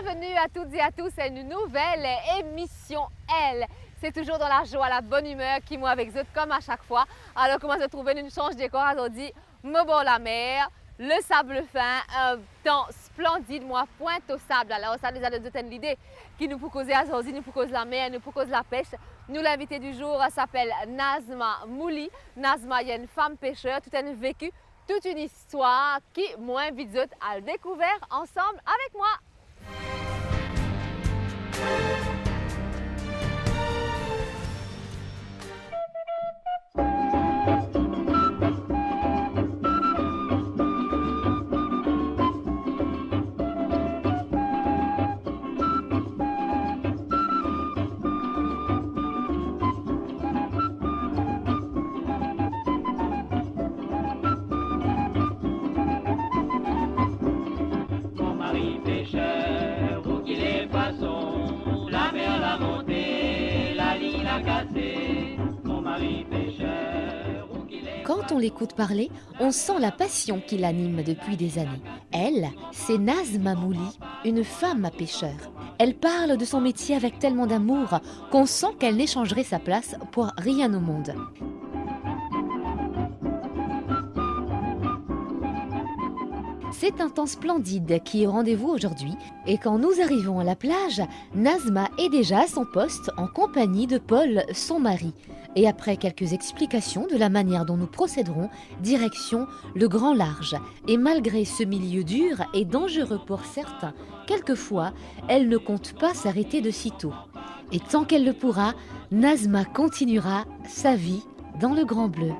Bienvenue à toutes et à tous à une nouvelle émission Elle. C'est toujours dans la joie, la bonne humeur qui moi avec eux comme à chaque fois. Alors comment se trouver une change de décor aujourd'hui, me bord la mer, le sable fin, un temps splendide, moi pointe au sable. Alors ça nous a donné l'idée qui nous peut causer aujourd'hui, nous peut causer la mer, nous peut causer la pêche. Nous l'invité du jour s'appelle Nazma Mouli. Nazma est une femme pêcheur, tout un vécu, toute une histoire qui moi invite à le découvrir ensemble avec moi. Quand on l'écoute parler, on sent la passion qui l'anime depuis des années. Elle, c'est Nazma Mouli, une femme pêcheur. Elle parle de son métier avec tellement d'amour qu'on sent qu'elle n'échangerait sa place pour rien au monde. C'est un temps splendide qui est au rendez-vous aujourd'hui et quand nous arrivons à la plage, Nazma est déjà à son poste en compagnie de Paul, son mari. Et après quelques explications de la manière dont nous procéderons, direction le grand large. Et malgré ce milieu dur et dangereux pour certains, quelquefois, elle ne compte pas s'arrêter de sitôt. Et tant qu'elle le pourra, Nazma continuera sa vie dans le Grand Bleu.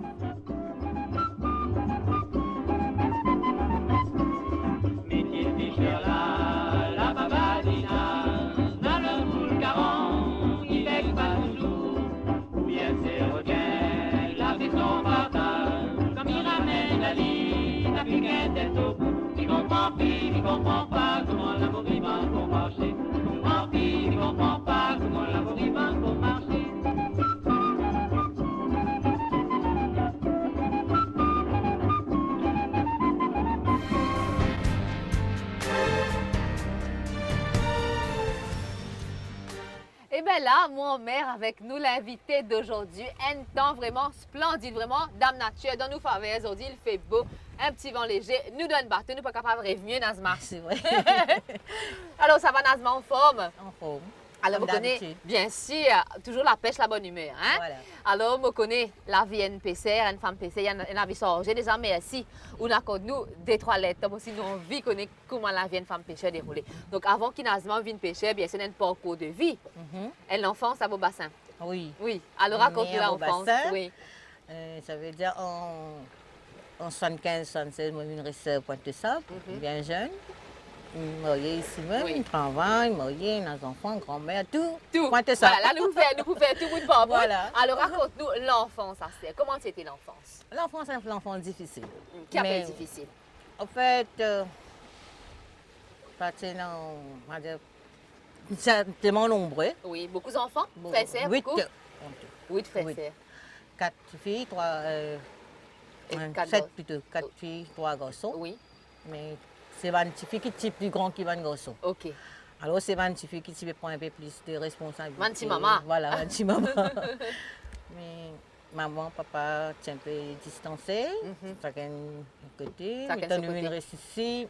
Et bien là, mon mère avec nous, l'invité d'aujourd'hui, un temps vraiment splendide, vraiment dame nature, dans nous faveur aujourd'hui, il fait beau, un petit vent léger, nous donne bateau, nous pas capable de rêver mieux, Nazma. C'est vrai. Alors ça va, Nazma, en forme? En forme. Alors, vous connaissez bien sûr toujours la pêche, la bonne humeur. Hein? Voilà. Alors, je connais la vie d'une pêcheur, une femme pêcheur, il y a une vie sorgée déjà, mais si on a nous des trois lettres, aussi nous on vit connaît comment la vie d'une femme pêcheur déroulée. Donc, avant qu'il Nazma vienne pêcheur, bien c'est un parcours de vie. Et l'enfance à vos bassins. Oui. Oui. Alors, raconte-nous l'enfance. Oui. Ça veut dire en 75, 76, moi, je suis restée Pointe-de-Sable, bien jeune. Mariée ici même, Oui. travail, mariée, nos enfants, grand-mère, tout. Tout. Pointe-de-Sable. Voilà, là, nous pouvons faire tout bout de bord. Voilà. Alors, raconte-nous l'enfance. Comment c'était l'enfance? L'enfance, c'est l'enfance difficile. Qui a Mais, été difficile? En fait, on va dire, c'est tellement nombreux. Oui, beaucoup d'enfants? Frères et sœurs, 8, beaucoup? 8 frères et Oui. sœurs. 4 filles, 3, Et quatre 7 gosses. plutôt, 4 filles, 3 garçons. Oui, Mais c'est une fille qui est plus grand que un garçon. ok. Alors c'est une fille qui prend un peu plus de responsabilité. Un petit maman. Voilà, un petit maman. Mais maman, papa, c'est un peu distancé. Chacun de côté. Chacun de Mais son nous côté. venons rester ici.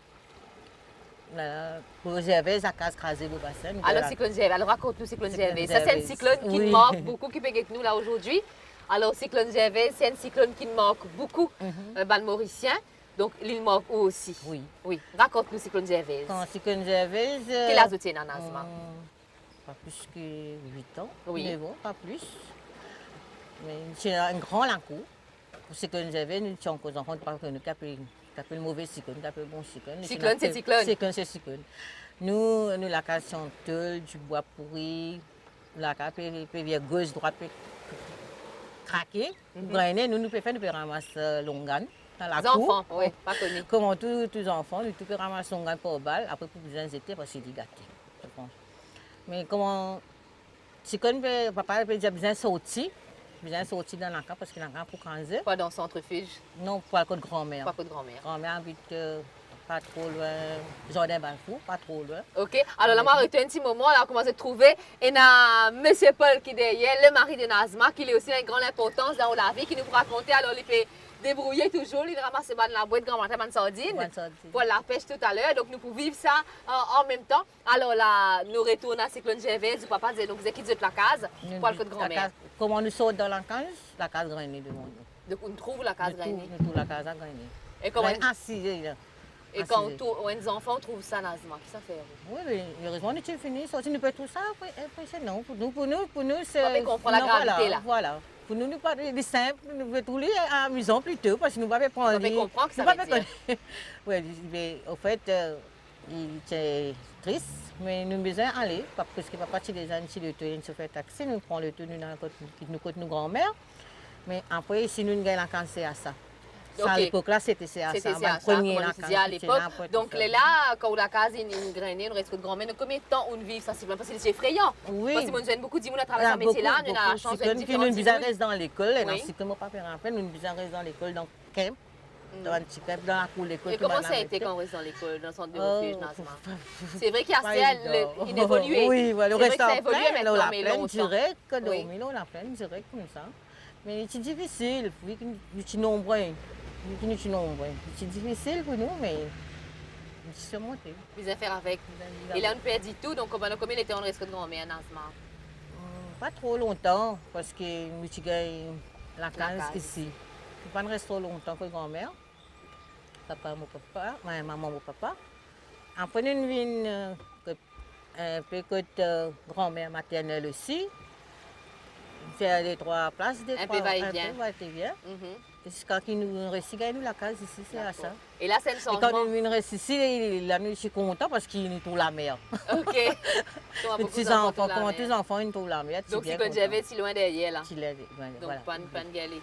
Là, pour réserver, ça casse craser le bassin. Alors, cyclone GV, alors raconte-nous cyclone Cyclone GV. Ça, c'est un GV. cyclone qui Oui. marque beaucoup, qui peut avec nous là aujourd'hui. Alors, cyclone GV, c'est un cyclone qui marque beaucoup dans le Mauricien. Donc, l'île marque où aussi? Oui. Oui. Raconte-nous cyclone GV. Quand cyclone j'avais. Quel âge tu as, Nazma? Pas plus que 8 ans. Oui. 9 ans, pas plus. Mais c'est un grand lancou. Pour cyclone j'avais, nous étions aux enfants, parce que nous avons le mauvais cyclone, nous avons le bon cyclone. Cyclone, c'est cyclone. Cyclone, c'est cyclone. Nous, la casse en tôle, du bois pourri, la casse peut venir gauche, droite, peut craquer. Nous, nous pouvons faire, nous pouvons ramasser l'ongan dans la Les cour. enfants, oui, pas connu. Comme tous les enfants, nous pouvons ramasser l'ongan pour balle, après pour besoin d'été, parce que c'est gâté. Mais comment, cyclone, papa peut dire besoin de sortir. Besoin de sortir dans la camp parce que la camp pour 15 heures. Pas dans le centrifuge, Non, pour la côte grand-mère. pas de grand-mère. Grand-mère habite pas trop loin. Jardin Balfour, pas trop loin. OK. Alors là, on a arrêté un petit moment, là, on a commencé à trouver. Et on a M. Paul qui est derrière, le mari de Nazma, qui est aussi une grande importance dans la vie, qui nous racontait. Alors, il peut débrouiller toujours, il ramasse dans la boîte grand-matin, de sardines. Pour la pêche tout à l'heure. Donc, nous pouvons vivre ça en même temps. Alors là, nous retournons à Cyclone Gervais, du papa disait, donc, vous êtes de la case, pour le côté de grand-mère. Comment nous sortons dans la case grainée de monde. Donc, on trouve la case grainée. Nous trouvons la case grainée. Et comment assis, là. Et quand les enfants trouvent ça, Nazma, qu'est-ce que ça fait? Oui, mais heureusement, nous avons fini. Si nous faisons tout ça, impressionnant. Pour nous, c'est... On comprend la gravité, là. Voilà. Pour nous, c'est simple, nous faisons tout amusant plutôt, parce que nous ne pouvons pas prendre... On comprend que ça veut dire. Oui, mais au fait, il était triste, mais nous avons besoin d'aller, parce que papa, des années, si le tour, il se fait taxer, nous prenons le tour, nous côté nos grands-mères. Mais après, si nous avons la cancer à ça. Ça, à l'époque-là, c'était ça. C'était ça, comme on disait à l'époque. Donc là, quand la case est une grainée, nous restons de grand-mère, combien de temps on vit sensiblement? Parce que c'est effrayant. Oui. Parce que moi, j'aime beaucoup de gens à travers ce métier-là, on a la chance d'être différents. Nous restons dans l'école, et dans ce que mon papa rappelle, nous restons dans l'école, dans le camp, dans un petit camp, dans la cour de l'école. Et comment ça a été quand on reste dans l'école, dans le centre de refuge, Nazma? C'est vrai qu'il y a il évolué. Oui, le reste a évolué maintenant, mais longtemps. longtemps. Direct, on a plein direct comme ça. Mais c'est difficile, oui, nous sommes nombreux. C'est difficile pour nous, mais nous sommes montés. Vous allez faire avec. Et là, on perdit tout, donc combien de temps on reste de grand-mère, Nazma? Pas trop longtemps, parce que nous avons la case ici. Nous ne restons pas longtemps que grand-mère. Papa, mon papa, maman, mon papa. Après, nous venons un peu de grand-mère maternelle aussi. Faire les 3 places, un peu va-et-vient. Jusqu'à ce que nous restions la case ici, c'est à ça. Et là, c'est le changement. Et quand nous restons ici, là, je suis content parce qu'ils nous trouvent la mer. OK. Les petits-enfants, comment tous les enfants, ils nous trouvent la mer. Donc, si j'avais si loin derrière, là. Voilà. Donc, pas de galet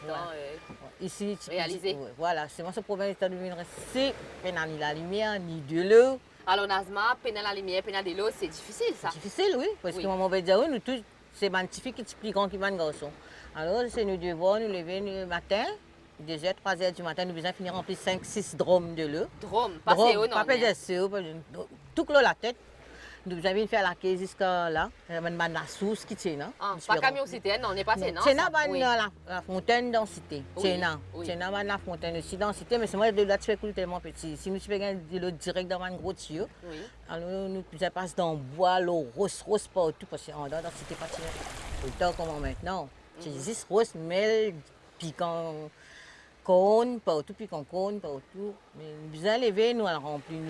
ici, réalisé. Voilà, c'est moi ce problème, c'est de venir rester, pas ni la lumière, ni de l'eau. Alors, Nazma, peine la lumière, peine de l'eau, c'est difficile, ça. C'est difficile, oui, parce que maman va dire, oui, nous tous, c'est magnifique et plus grand qui va garçon. Alors, c'est nous devons nous lever le matin, 2h, 3h du matin, nous devons finir remplir 5-6 drômes de l'eau. Drômes, pas c'est haut, non? Pas c'est haut, tout l'eau la tête. Nous devons faire la caisse jusqu'à là, la source qui tient. Pas camion citerne, non, on n'est pas c'est non. C'est là la fontaine dans la cité. C'est là la fontaine aussi dans la cité, mais c'est moi de là tu fais couler tellement petit. Si nous faisons de l'eau direct dans un gros tuyau, alors nous passons dans le bois, l'eau rose partout, parce qu'en dehors dans la cité, pas tout le temps comme maintenant. C'est juste rose, miel, piquant. Cône, partout, puis qu'on cône, partout. Mais nous avons levé, nous avons rempli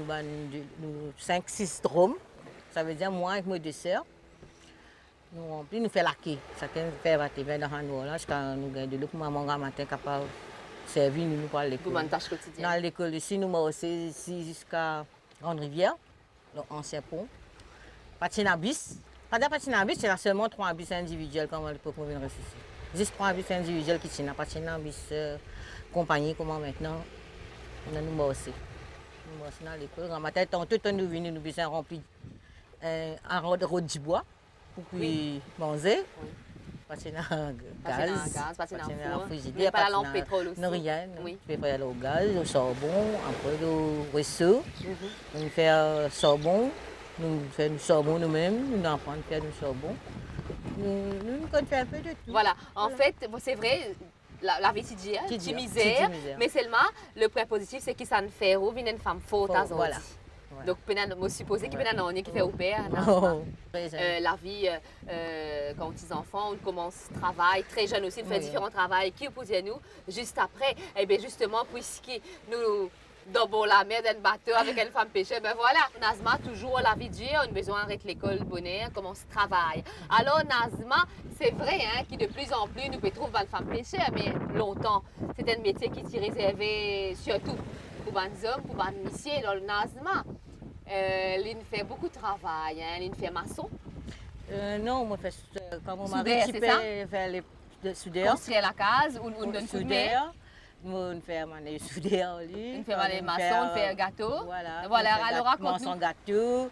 5-6 drômes. Ça veut dire moi avec mes 2 sœurs. Nous remplis, nous faisons la quai. Chacun fait la quai dans la noix, jusqu'à nous gagner de l'eau pour maman grand matin capable de servir nous pour l'école. Pour tâche quotidienne. Dans l'école ici, nous avons ici jusqu'à Grande Rivière, l'ancien pont. Patinabis. Pas de patinabis, c'est seulement 3 bis individuels comme on peut venir ici. Juste 3 bis individuels qui sont patinabis. Compagnie, comment maintenant, on a nous bossé. Nous bossons dans l'école. En matin, tantôt, nous venons, nous avons rempli un rôde du bois pour puis manger. Passer dans gaz, passer dans le frigidaire, pas la lampe pétrole aussi. Non, rien. Oui. Tu peux aller au gaz, au charbon, après au ruisseau. Nous faisons charbon, nous faisons du charbon nous-mêmes, nous apprenons à faire du charbon. Nous faisons un peu de tout. Voilà, en fait, c'est vrai. La vie c'est misère, mais seulement le point positif c'est que ça ne fait où une femme forte à voilà. Donc je suppose qu'il y a un qui fait au père. La vie quand on est enfant, on commence le travail très jeune aussi, on fait différents travaux qui opposent à nous. Juste après, et bien justement puisque nous dans la mer d'un bateau avec une femme pêcheur, ben voilà, Nazma, toujours la vie dure, on a besoin d'arrêter l'école, bonheur, commence le travail. Alors Nazma, c'est vrai hein, que de plus en plus nous pouvons trouver une femme pêcheur, mais longtemps, c'était un métier qui était réservé surtout pour les hommes, pour les messieurs. Alors Nazma, il fait beaucoup de travail, hein, il fait maçon. Non, moi, quand mon mari fait les soudeurs. Construire la case, ou donne coup de main. On fait des soudeurs, on fait des maçons, on fait un gâteau. Voilà, alors raconte-nous. Un gâteau.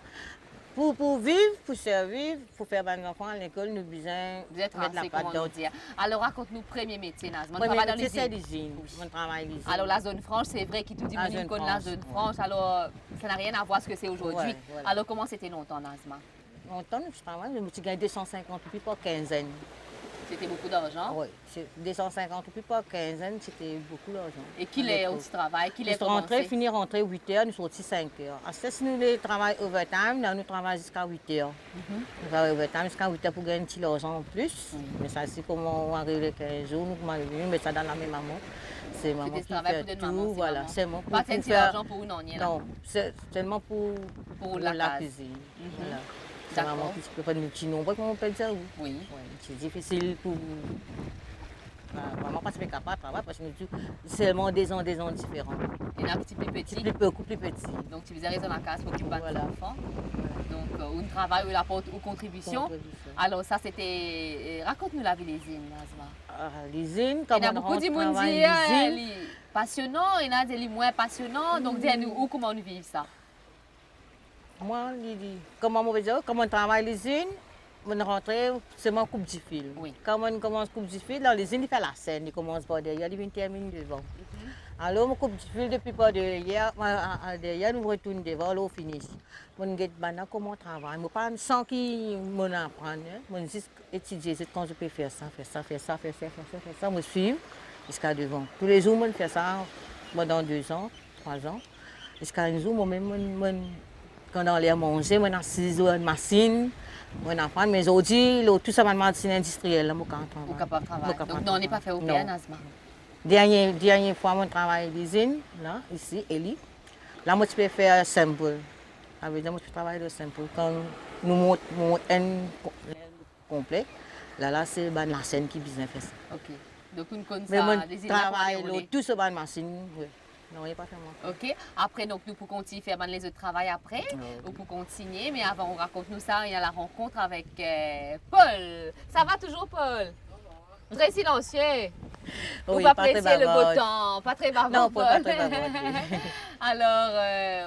Pour vivre, pour survivre, pour faire mes enfants à l'école, nous besoin Vous êtes mettre la rancé, pâte comment dans. nous dire. Alors, raconte-nous premier métier, Nazma. On Premier travaille dans métier, c'est l'usine. l'usine. Oui. Mon travail l'usine. Alors, la zone franche, c'est vrai qu'il tout dit, La on zone connaît la franche, zone ouais. franche. Alors, ça n'a rien à voir avec ce que c'est aujourd'hui. Ouais, voilà. Alors, comment c'était longtemps, Nazma? Longtemps, je travaille, je me suis gagné 250 roupies par quinzaine. C'était beaucoup d'argent. Oui, 250 roupies par quinzaine, c'était beaucoup d'argent. Et qu'il est au travail, qu'il Nous est rentrés, commencé. fini rentrer 8h, nous sortis 5h. Après, si nous travaillons overtime, nous travaillons jusqu'à 8h. Nous travaillons overtime jusqu'à 8h pour gagner un petit argent en plus. Mais ça, c'est comment on arrive les 15 jours, nous mettons ça dans la même maman. C'est maman C'était qui ce travail fait pour de tout, maman, c'est voilà. maman. C'est moi Pas de l'argent pour une onion. Non, c'est seulement pour la la case. cuisine. Mhm. Voilà. C'est D'accord. maman qui peut faire des petits nombres, comment on peut dire. Oui. Ouais, c'est difficile pour maman parce qu'elle est capable de travailler parce que nous c'est seulement des ans différents. Il y en a un petit peu petit. Beaucoup plus petit. Donc, tu faisais raison dans la case pour occuper Voilà. des enfants. Donc, une travail, ou l'apporte aux contributions. Contribution. Alors, ça, c'était. Raconte-nous la vie des îles, Nazma. L'usine, Il y comme a on beaucoup de rentre monde qui travailler à l'usine. est passionnant, il y en a des moins passionnants. Donc, dis-nous où, comment on vit ça. Moi, comment on veut dire, comme on travaille à l'usine, on rentre seulement coupe du fil. Oui. Quand on commence coupe du fil, dans l'usine, il fait la scène, il commence par derrière, il termine devant. Alors, on coupe du fil depuis par derrière, derrière, nous retournons devant, là, on finit. On get maintenant comment on travaille. Je ne pas sans qu'il m'en apprenne. Je juste étudier quand je peux faire ça, faire ça, faire ça, faire ça, faire ça, faire ça. Je suis jusqu'à devant. Tous les jours, je fais ça pendant 2 ans, 3 ans. Jusqu'à un jour, moi-même, quand on allait manger, on a 6 heures de machine. On apprend, mais aujourd'hui, tout ça, c'est une machine industrielle. Au capable de travail. Donc, non, on n'est pas fait au Non. bien, Nazma. Dernière fois, on travaille à l'usine, là, ici, Eli. Là, moi, tu peux faire simple. Ça veut dire que tu travailles le simple. Quand nous montons un complet, là, c'est la scène qui besoin faire ça. Ok. Donc, on connaît Mais ça, moi, des îles travaille là, tout ce ban machine, oui. Non, il n'y a pas vraiment. Ok. Après, donc, nous pour continuer faire les autres travail après, ou pour continuer. Mais avant, on raconte-nous ça. Il y a la rencontre avec Paul. Ça va toujours, Paul? Très silencieux. Ou Oui, pas pas très apprécier le beau bavarde. temps. Pas très bavard, Non, Paul. pas très bavarde. Alors,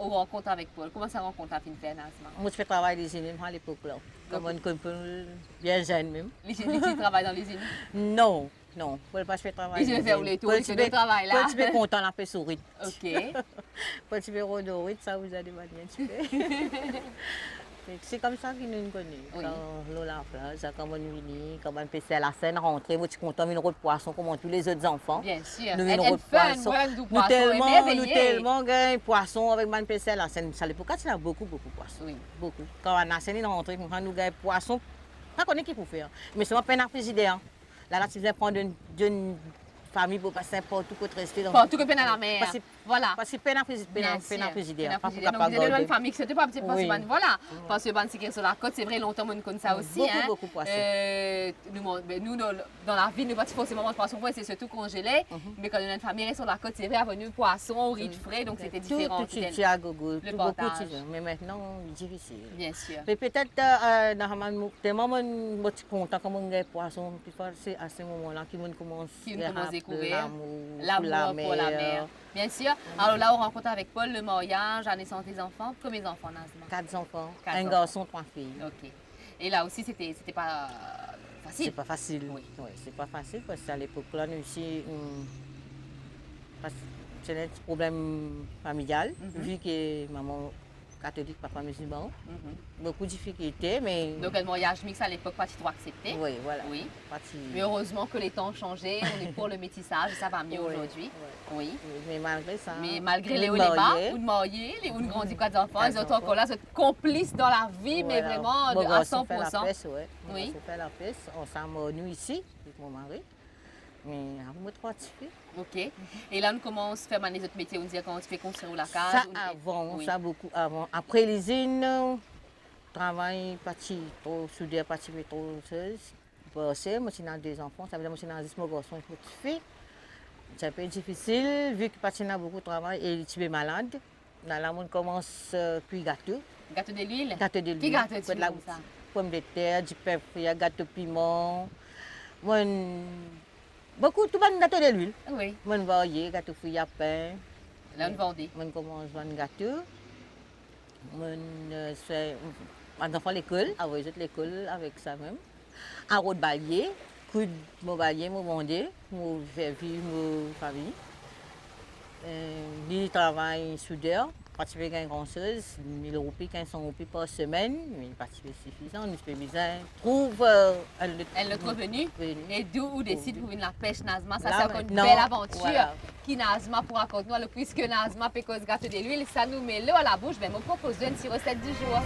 on rencontre avec Paul. Comment ça rencontre à Finfair, Nazma? Moi, je fais travail à l'usine à l'époque, là. Comme on bien jeune même. Les qui travaillent dans l'usine? Non, non, je ne pas faire travail. Ils faire les tours, ils font le travail là. Quand tu es content, la fait sourire. Ok. Quand tu es redoré, ça vous a demandé un petit peu. C'est comme ça qu'ils nous connaissent. Oui. Quand l'eau la plage, quand on vient, quand on peut faire la scène, rentrer, moi, tu es content, une de poisson comme tous les autres enfants. Bien sûr. Nous, Et une de fun, poisson. moi, du Nous poisson, tellement émerveillé. gagnons poisson avec man PC la scène. Ça l'époque, il y a beaucoup de poissons. Oui. Beaucoup. Quand on a scène, on rentre, nous gagnons poisson. Pas qu'on est qui pour faire. Mais c'est moi peine à président. Là, tu viens prendre d'une famille pour passer n'importe où pour rester dans. Bon, tout que peine à la mer. Parce que- Voilà. Parce que peine à présider. Bien Peine à sûr. présider. Peine à Pas présider. pour Donc, vous êtes garder. une famille qui c'était pas petit Oui. voilà. Parce que c'est qui est sur la côte, c'est vrai, longtemps, on connaît ça aussi. Beaucoup, hein. beaucoup de poissons. Nous, dans la ville, nous pas forcément manger poisson frais, c'est surtout congelé. Mais quand on a une famille sur la côte, c'est vrai, avenue poisson, riz de frais, donc c'était différent. Tout de suite à gogo. Le Tout beaucoup partage. de mais maintenant, c'est difficile. Bien sûr. Mais peut-être, tellement je suis content quand on gagne poisson, puis c'est à ce moment-là qu'on commence Qui nous commence à découvrir l'amour pour la mer. Bien sûr. Alors là, on rencontre avec Paul le mariage, la naissance des enfants. Combien d'enfants, Nazma? 4 enfants, 4 un enfants. garçon, 3 filles. Ok. Et là aussi, c'était pas C'est facile. pas facile. Oui. Ouais, c'est pas facile parce qu'à l'époque là, nous aussi, c'est un petit problème familial, vu que maman catholique, papa musulman, Mhm. beaucoup de difficultés, mais Donc, le mariage mixte à l'époque, pas trop accepté. oui, voilà. Oui. Parti- Mais heureusement que les temps ont changé, on est pour le métissage, ça va mieux Oui, aujourd'hui. oui. Oui. Mais malgré ça, Mais malgré on les est hauts et les bas, mariés. ou de mariés, ou de grandir 4 enfants, Quatre ils sont enfants. encore là, ils sont complices dans la vie, mais Voilà. vraiment Mon à garçon fait la 100%. pêche, ouais. Mon Oui. garçon fait la pêche. On s'est mariés ici, avec mon mari. Mais après, moi, 3 petits filles. Ok. Et là, on commence à faire les autres métiers, on dit quand tu fais construire la case. Ça on- avant, oui. ça beaucoup avant. Après l'usine, travail parti trop soudure, parti pétroleuse. Parce moi j'ai 2 enfants, ça veut dire moi j'ai 10 garçons et une petite fille. C'est un peu difficile vu que parti a beaucoup de travail et tu es malade. Là, on commence puis gâteau. Gâteau de l'huile. Gâteau de Qui l'huile. gâteau Quoi de la comme ça? pomme de terre, du peuple, gâteau piment. Moi, beaucoup tout le gâteau de l'huile. Oui. Moi varié, gâteau fruits à pain. Là, on vendait. On commence à vendre gâteau. Mes enfants l'école, avec l'école avec ça même. Un route balier, coup de mon balier, mon bondé, mon faire vivre mon famille. Il travaille soudeur, participer à une grande-chose, 1000 roupies, 1500 roupies par semaine, mais participer suffisant, nous fait bizarre. Trouve Elle est revenue. Et d'où on décide pour venir la pêche Nazma. Ça, Là, c'est encore une non, belle aventure voilà. qui Nazma pour raconter nous. Puisque Nazma fait cause gâteau de l'huile, ça nous met l'eau à la bouche. Ben, me proposer une petite recette du jour.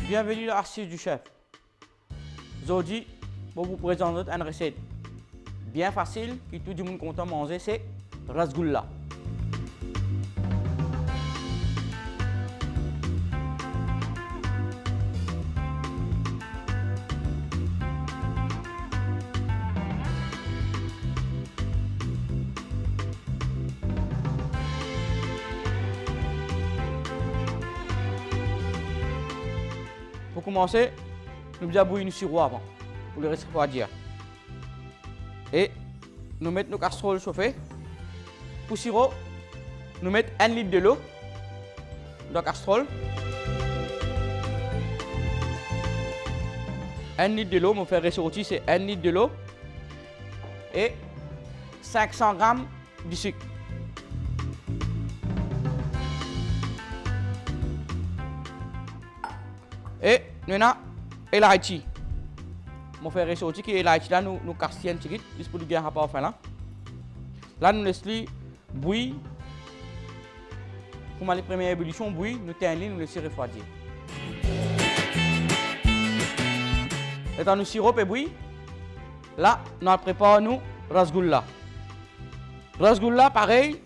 Bienvenue à l'Astuce du Chef. Aujourd'hui, je vais vous présenter une recette bien facile que tout le monde est content de manger, c'est rasgulla. Pour commencer, nous avons bouillir une sirop avant, pour le refroidir. Et nous mettons nos casseroles chauffées. Pour sirop, nous mettons 1 litre de l'eau dans la casserole. 1 litre de l'eau, on fait ressortir, c'est 1 litre de l'eau. Et 500 g de sucre. Et nous avons l'elaïchi. Je vais ressortir que l'elaïchi là, nous cassons un petit peu, juste pour bien rapport enfin là. Là, nous laissons bouillir. Pour la première ébullition, bouillir, nous tenons, nous laissons refroidir. Et dans le sirop et bouillir, là, nous préparons nous rasgulla. Rasgulla, pareil,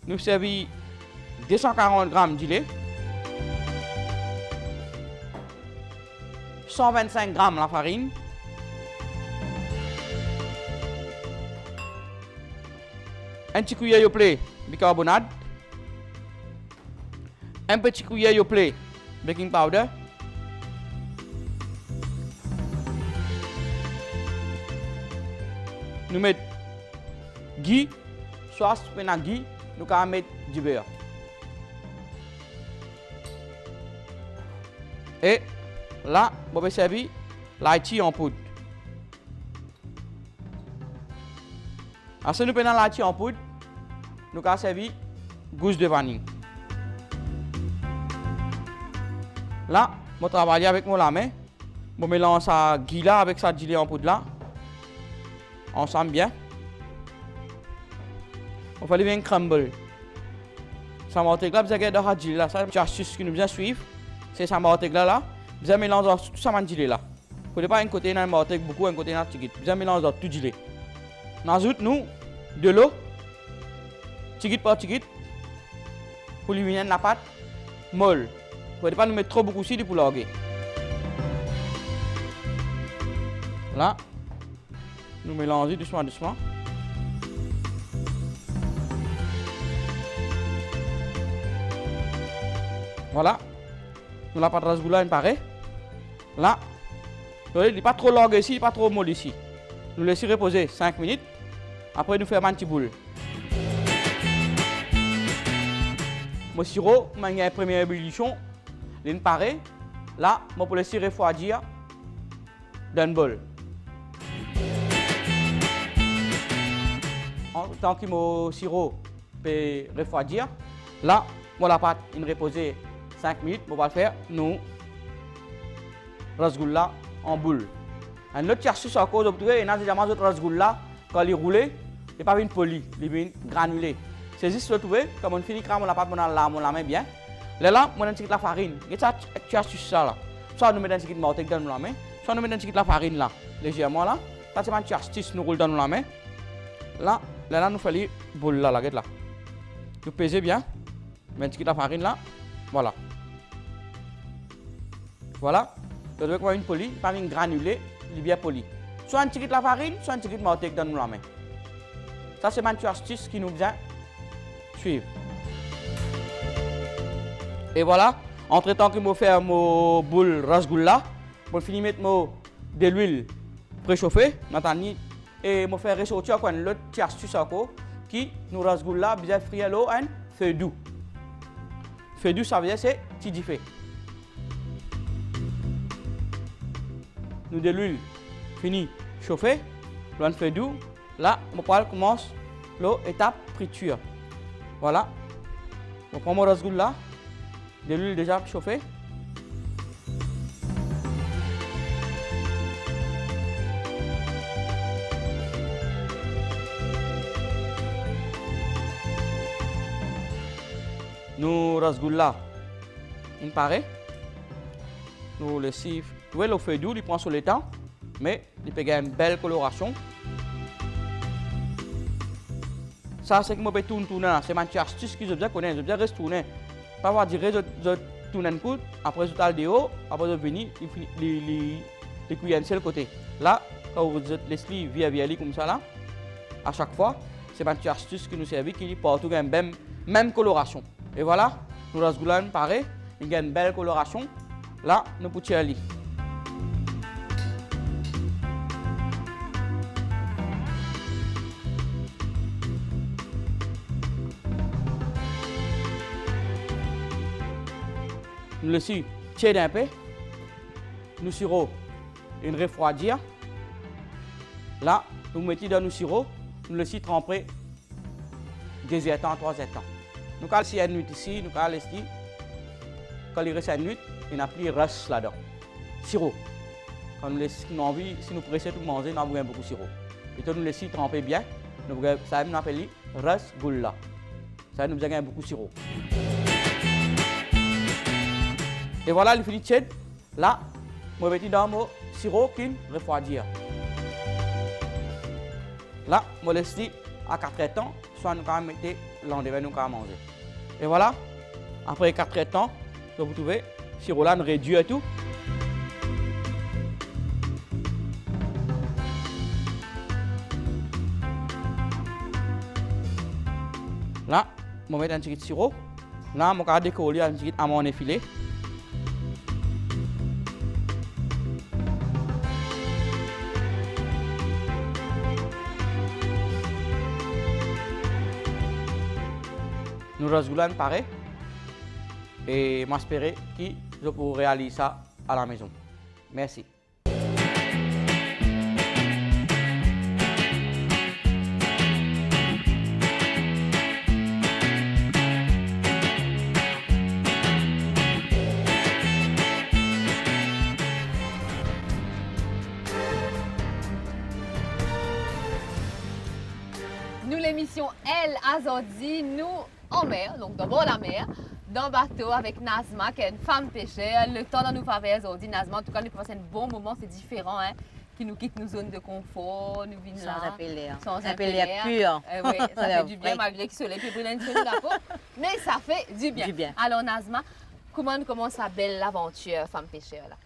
nous servons 240 g de lait. 125 g la farine, un petit cuillère de blé bicarbonate, un petit cuillère de blé baking powder, nous mettons ghee, soit ghee, nous allons mettre du beurre. Et là, on va servir l'aïti en poudre. Ensuite, nous prenons l'aïti en poudre, nous allons servir gousse de vanille. Là, je travaille avec la main. Je mélange ça ghee là avec ça gelée en poudre là. Ensemble bien. On va faire un crumble. Ça m'a été là, vous avez de gelée là. Ça, c'est astuce que nous bien suivre. C'est ça m'a été là. Vous mélangez tout ça gelé là. Vous ne pas un côté dans le beaucoup, un côté dans le petit. Vous mélangez tout gelé. Nous ajoutons de l'eau, petit par petit, pour éliminer la pâte molle. Vous ne pas nous mettre trop beaucoup ici pour l'orguer. Là, nous mélangeons doucement, doucement. Voilà. Nous la pâte rasgulla pareil. Là, il n'est pas trop long ici, il n'est pas trop molle ici. Nous laissons reposer 5 minutes. Après, nous faisons un petit boule. Mon sirop, il y a une première ébullition. Il est pareil. Là, je peux laisser refroidir dans un bol. En tant que mon sirop peut refroidir, là, la pâte est reposée 5 minutes. On va le faire, nous, rasgulla en boule. Un autre astuce à cause de il y a déjà mangé de rasgulla, quand il est roulé, il n'est pas une poli, il est granulé. C'est juste retrouver, comme on finit cramer la pâte, on la met bien. Là, on a un petit peu de la farine. Il y a une astuce ça là. Soit nous mettons un petit peu de martec dans la main, soit nous mettons un petit peu de la farine là, légèrement là. Ça c'est une astuce, nous roulons dans la main. Là, nous faisons les boules là, là. Vous pesez bien, mettez un petit peu de la farine là, voilà. Voilà. Vous devez avoir une poli, pas une granulée, il est bien poli. Soit un petit peu de la farine, soit un petit peu de martec dans la main. Ça c'est une astuce qui nous vient suivre. Et voilà, entre-temps que je fais mon boule rasgoula, je finis de mettre de l'huile préchauffée, et je fais ressortir l'autre petite astuce qui nous rasgoula bien frire l'eau en feu doux. Feu doux, ça veut dire c'est petit fait. Nous de l'huile fini chauffer, l'on feu doux. Là, mon poêle commence l'étape friture. Voilà. Je prends mon rasgoula, de l'huile déjà chauffée. Nous rasgoula, il paraît. Nous laissons le feu doux, il prend sur le temps, mais il peut gagner une belle coloration. Ça, c'est que je peux tourner. C'est ma petite astuce que je dois connaître. Je dois rester tourner. Pas avoir dire je tourne un coup, après je tourne dehors, après je finis, les cuillères sur le côté. Là, quand vous laissez via comme ça, là, à chaque fois, c'est ma petite astuce qui nous servait, qui porte une même coloration. Et voilà, nous rasgoula pareil, il y a une belle coloration. Là, nous pouvons tirer. Nous laissons tirer un peu. Nous sirop une refroidir. Là, nous mettons dans le sirop, nous laissons tremper 2 temps, 3 temps. Nous allons laisser une nuit ici, nous allons laisser. Quand il reste une nuit, il n'y a plus de reste là-dedans. Sirop. Quand nous laissons envie, si nous pressons tout manger, nous avons beaucoup de sirop. Et quand nous laissons tremper bien, ça nous appelle rasgoula. Ça nous a beaucoup de sirop. Et voilà, il finit de tiède. Là, je vais mettre dans mon sirop qui refroidir. Là, je laisse à 4 temps, soit nous allons mettre l'endemain, nous allons manger. Et voilà, après 4 temps, vous trouvez, le sirop là, nous réduit tout. Là, je vais mettre un petit sirop. Là, je vais décoller un petit amande effilée. Nous rasgoulons pareil et m'espérer que je pourrai réaliser ça à la maison. Merci. Nous, l'émission Elle Azordi, nous en mer, donc d'abord la mer, dans le bateau avec Nazma, qui est une femme pêcheur. Le temps dans nous faire aujourd'hui, Nazma, en tout cas, nous passons un bon moment, c'est différent, hein, qui nous quitte nos zones de confort, nous venons là. Sans appeler. Sans un peu l'air pur. Oui, ça fait du bien, malgré que le soleil peut brûler un peu la peau, mais ça fait du bien. Alors, Nazma, comment nous commence sa belle aventure, femme pêcheur, là?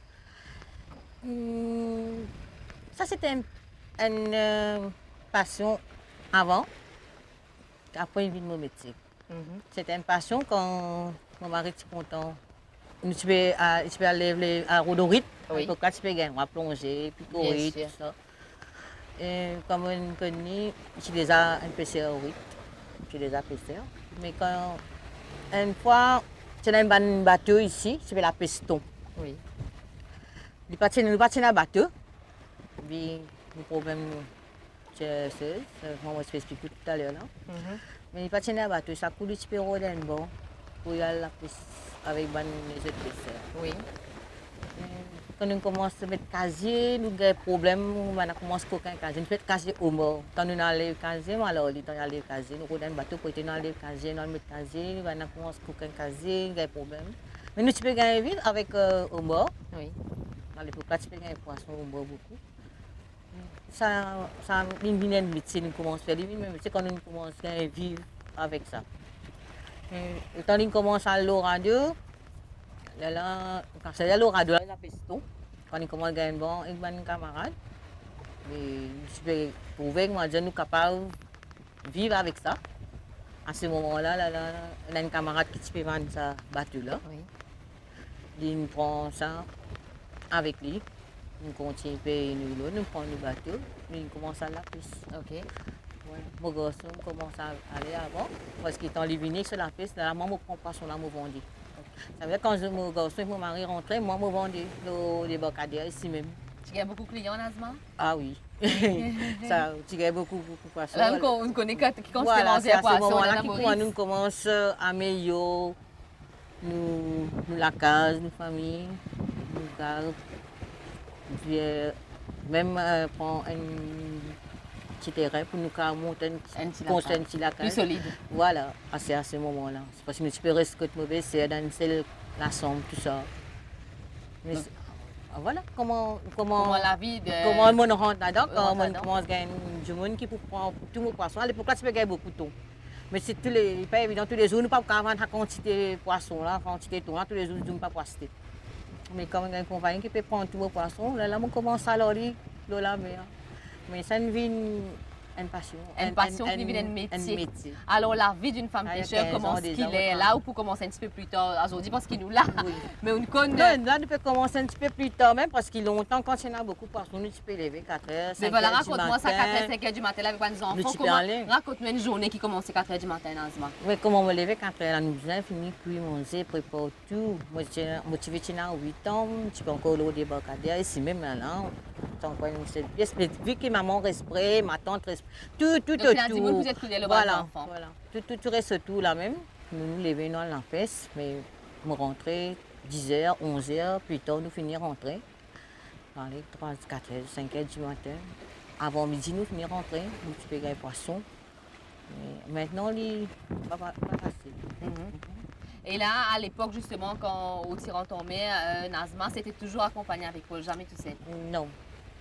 Ça, c'était une passion avant. Après, il vit de mon métier. C'était une passion quand mon mari était content. Je peux aller à Rodorite, pourquoi tu peux gagner, plonger, puis courir, tout ça. Et comme on connaît, j'ai déjà un pêcheur, j'ai déjà pêcheur. Mais quand une fois, c'est un bateau ici, c'est la Peston. Oui. Nous partons dans le bateau. Puis, le problème, c'est ça, je vais expliquer tout à l'heure. Mais il partient dans le bateau, ça coule du péro d'un bon pour y aller à la piste avec les autres pêcheurs. Oui. Quand on commence à mettre casier, nous avons des problèmes, on commence à coquer un casier. Nous faisons casier au mort. Quand nous allons au casier, alors nous allons au casier. Nous allons dans le bateau pour aller au casier, nous allons mettre casier, nous commençons à coquer un casier, nous avons des problèmes. Mais nous pouvons gagner vite avec au mort. Oui. Dans les poupées, tu peux gagner poisson au mort beaucoup. Ça une métier, nous commençons à faire des métiers quand nous commençons à vivre avec ça. Et quand nous commençons à l'oradio, quand c'est l'oradio, la Peston, quand nous commençons à gagner bon avec mes camarades, je peux prouver que nous sommes capables de vivre avec ça. À ce moment-là, il y a une camarade qui peut vendre sa bateau là. Oui. Il prend ça avec lui. Nous continuons à payer nous, nous prenons le bateau, nous commençons à la piste. OK. Ouais. Mon garçon commence à aller avant, parce qu'il est en venu sur la piste, là, moi, je prends pas son là, je vends. Ça veut dire quand mon garçon et mon mari rentraient, moi, je vendais les barcadières ici même. Tu as beaucoup de clients, Nazma? Ah oui. Ça, tu gagnes beaucoup de poissons. Là, on connaît qui Voilà, c'est à ce poisson, moment-là Nana qu'on nous commence à améliorer nous la case, nos familles, nous garde. Puis, même prendre un petit terrain pour nous monter construire un petit lac. Plus solide. Voilà, c'est à ce moment-là. C'est parce que nous peux rester mauvais, c'est dans la somme, tout ça. Mais voilà comment la vie de... comment le monde rentre là-dedans, comment on commence à gagner du monde qui peut prendre tous nos poissons. À l'époque, là, tu peux gagner beaucoup de temps. Mais c'est pas évident tous les jours, nous ne pouvons pas vendre la quantité de poissons, la quantité de temps, tous les jours, nous ne pouvons pas poisser. Mais quand on a une compagnie qui peut prendre tous nos poissons, là, on commence à leur dire, la mer. Mais ça devient une passion. Une passion qui devient un métier. Alors, la vie d'une femme pêcheur, comment est-ce qu'il est là ou pour commencer un petit peu plus tard aujourd'hui parce qu'il nous l'a. Oui. Mais on connaît. Là, on peut commencer un petit peu plus tard, même parce qu'il longtemps, quand il y en a beaucoup, parce qu'on peut lever 4 h, 5 h. Mais voilà, raconte-moi ça 4 h, 5 h du matin avec nos enfants. Raconte-moi une journée qui commence à 4 h du matin, Nazma. Oui, comment on me lever 4 h, nous faisons fini, puis manger, préparer tout. Moi, je suis motivée à 8 ans, je peux encore l'eau des barcadières, ici même là. Vu que maman respire, ma tante respire, tout. Vous êtes le voilà. Tout reste tout là même. Nous levons dans la fesse, mais nous rentrons 10 h, 11 h, plus tard nous finissons rentrer. Allez, 3, 4 h, 5 h du matin. Avant midi, nous finissons rentrer, nous payons les poissons. Mais maintenant, c'est pas facile. Et là, à l'époque, justement, quand au tirant ton mère, Nazma, c'était toujours accompagné avec Paul, jamais tout seul? Non,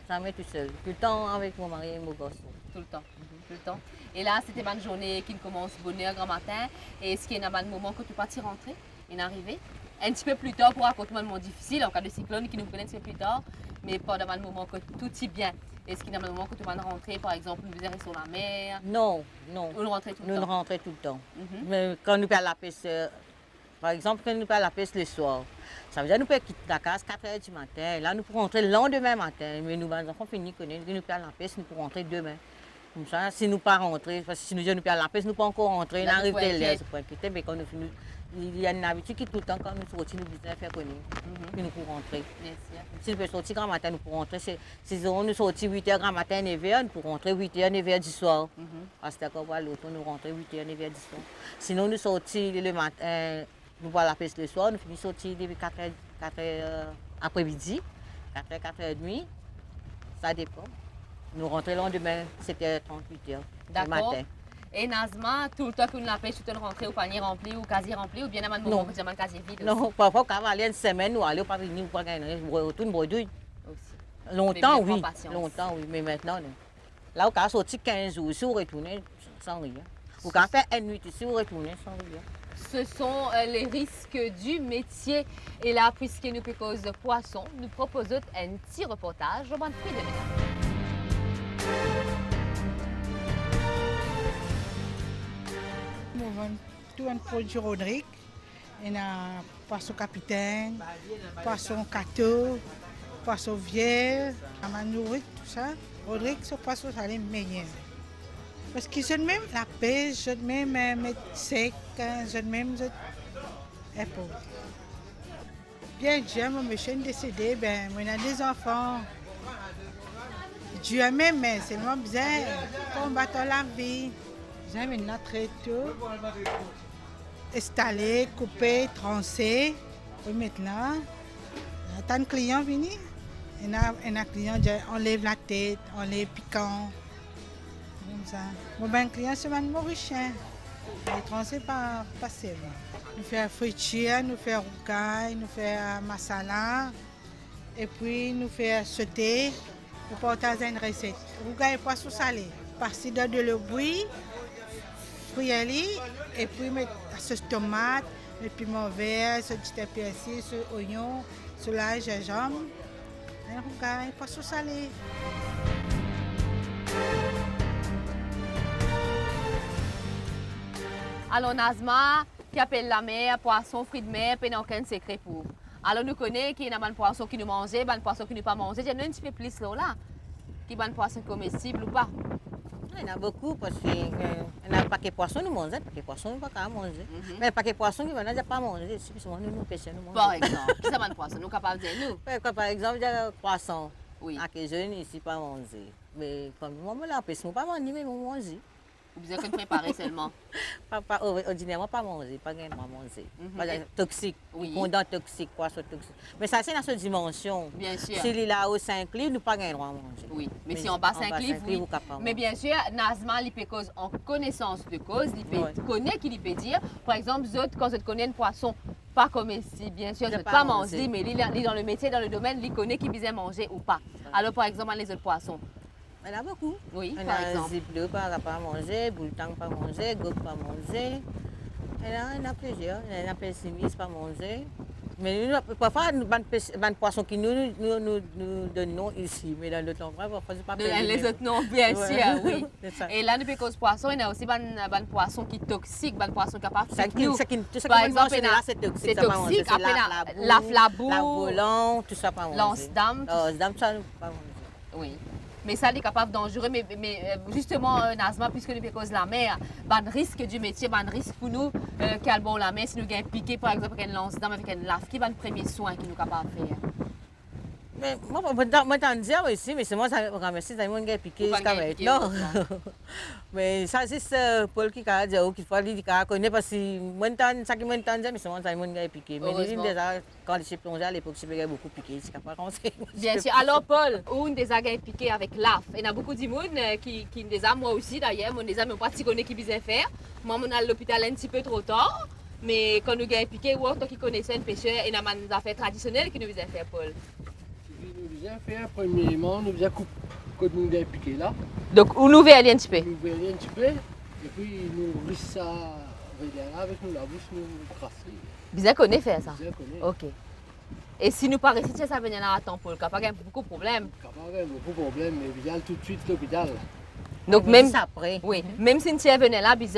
jamais tout seul. Tout le temps avec mon mari et mon garçon. Tout le temps. Tout le temps. Et là, c'était ma journée qui commence bonheur grand matin. Et est-ce qu'il y a un moment que tu parti rentrer, une arrivée? Un petit peu plus tard pour raconter un moment difficile, en cas de cyclone qui nous prenait un petit peu plus tard, mais pas dans le moment que tout est bien. Est-ce qu'il y a un moment que tu vas rentrer, par exemple, nous faisons sur la mer? Non. Nous rentrer tout le temps? Nous rentrons tout le temps. Mais quand nous perdons la pêche, par exemple, quand nous perdons la pêche le soir, ça veut dire que nous pouvons quitter la case 4 h du matin. Là, nous pouvons rentrer le lendemain matin. Mais nous, les enfants finissent que nous perdons la pêche, nous pouvons rentrer demain. Comme ça, si nous ne pas rentrer, parce que si nous disons nous perdons la pêche, nous ne pouvons pas encore rentrer. Nous arrivons à l'aise, mais quand nous finissons, il y a une habitude qui tout le temps, quand nous sortons, nous disons faire connaître. Puis nous pouvons rentrer. Si nous pouvons sortir grand matin, nous pouvons rentrer. Si nous sortons 8 h grand matin, 9 h, nous pouvons rentrer 8 h, 9 h du soir. Parce que quand l'autre, nous rentrons 8 h, 9 h du soir. Sinon, nous sortons le matin, nous voyons la pêche le soir, nous finissons sortir depuis 4 h après-midi, 4 h, 4 h 30. Ça dépend. Nous rentrons le lendemain, 7 h 38 h du matin. Et Nazma, tout le temps que nous la pêche, tu te rentres au panier rempli ou casier rempli ou bien à un moment que tu as un casier vide? Non, parfois, quand on aller une semaine, nous allons pas venir, nous pas gagner, nous retournons bredouille. Longtemps, oui. Longtemps, oui, mais maintenant, non. Là, on a sorti 15 jours, si on retourne sans rien. On a fait une nuit ici, on retourne sans rien. Ce sont les risques du métier. Et là, puisque nous cause de poissons, nous proposons un petit reportage au mois de fruits de mer. Nous vendons tout un produit Rodrigue. Il y a poisson capitaine, poisson cateau, poisson vierge, amanourique, tout ça. Rodrigue, ce poisson, ça les meilleur. Parce qu'ils ont même la pêche, ils ont même mettre sec, ils ont même épaule. Bien, Dieu, mon monsieur est décédé, ben, on a des enfants. Dieu même, mais c'est vraiment bizarre. Combattre la vie. J'ai maintenant très tôt. Installé, coupé, trancé. Et maintenant, tant de clients viennent. Il y a un client, on lève la tête, on les piquant. Comme ça. Mon ben client, c'est un mauricien. Il est trancé par passer. Nous faisons friture, nous faisons roucaille, nous faisons masala. Et puis nous faisons sauter. Nous partagez une recette. Roucaille et poisson salé. Partie de l'eau bouillie. Frieli, et puis mettre la sauce tomate, le piment vert, ce petit persil, ce oignon, ce l'ail, gingembre, et le poisson salé. Alors, Nazma, qui appelle la mer, poisson, fruits de mer, puis il n'y a aucun secret pour. Alors, nous connaissons qu'il y a des poissons qui nous mangent, des poissons qui nous pas mangent. Il y en a un petit peu plus là, qui sont des poissons comestibles ou pas. Il y en a beaucoup parce qu'il y a un paquet de poissons nous mangeons, un paquet de poissons nous ne pouvons pas manger. Mais un paquet de poissons qui ne pas manger, c'est plus nous pêchons, nous mangeons. Par exemple, qui sont des poissons? Nous sommes capables de dire nous. Par exemple, il y a des poissons Oui. qui sont ici pas manger. Mais comme moi, je ne peux pas manger, mais je mange. Ou bien qu'on préparer seulement. Ordinairement, pas manger, pas gagner manger. Par exemple, toxique, Oui. condamné toxique, poisson toxique. Mais ça, c'est dans cette dimension. Bien sûr. Si il est là au 5 livres, nous pas gagner droit à manger. Oui, mais si on bat 5 livres, oui. vous capable Mais manger. bien sûr, Nazma, il peut cause en connaissance de cause, il peut Ouais. connaître qu'il peut dire. Par exemple, quand je connais un poisson pas comestible, bien sûr, je Je ne pas pas manger. manger, mais il est dans le métier, dans le domaine, il connaît qu'il visait manger ou pas. Alors, par exemple, les autres poissons. Il y en a beaucoup. Oui, Il y par a exemple. zip pas manger, boultang pas manger, gobe pas manger. Il y en a plusieurs. Il y en a pessimiste pas manger. Mais nous, parfois, nous avons poissons qui nous donnons ici. Mais dans d'autres endroits, parfois, c'est pas Les autres non, bien Ouais. sûr, oui. C'est ça. Et là, nous cause poisson, il y a aussi des poissons qui sont toxiques, des poissons capables de Ça qui, nous. ça qui, tout ça Par qui exemple, mange, là, c'est toxique. c'est ça pas manger. toxique. C'est Après, la la flabou, la volant, tout ça pas manger. lance-dame. Lance-dame, ça, nous pas manger. Oui. Mais ça, il est capable dangereux. Mais justement, Nazma, puisque nous cause la mer, ban risque du métier, ban risque pour nous, bon la mer, si nous avons piqué, par exemple, avec une lance-dame, avec une lave, qui va le premier soin que nous sommes capables de faire? Mais moi, t'en dis aussi, mais c'est moi, ça remercie, ça m'a piqué Ou pas jusqu'à piqué, maintenant. non. Mais ça, c'est Paul qui a dit qu'il faut lui connaître parce que moi, ça qui m'a entendu, mais c'est moi, ça m'a piqué. Mais il dit déjà, quand je suis plongé à l'époque, je suis beaucoup piqué, c'est pas commencé. Bien sûr. Alors, Paul, on des agents piqués avec l'AF. Il y a beaucoup de monde qui des a, moi aussi d'ailleurs, mon des amis, pas si connaît qui bisait faire. Moi, on est à l'hôpital un petit peu trop tard. Mais quand nous avons piqué, ou toi qui connaissais un pêcheur, il y a des affaires traditionnelles qui nous faisaient faire, Paul. Nous avons fait premièrement, nous avons coupé quand nous avons piqué là. Donc, on nous verra un petit peu. Nous verrions un petit peu, et puis nous rissons ça avec nous la bouche, nous crasser. Bien connaît faire ça. Nous connaissons. Ok. Et si nous pas réussir, ça venir là à temps, Paul, pas beaucoup de problèmes. Capable de beaucoup de problèmes, mais viens tout de suite à l'hôpital. Donc, même, ça après. oui, même si tu venait là, bien,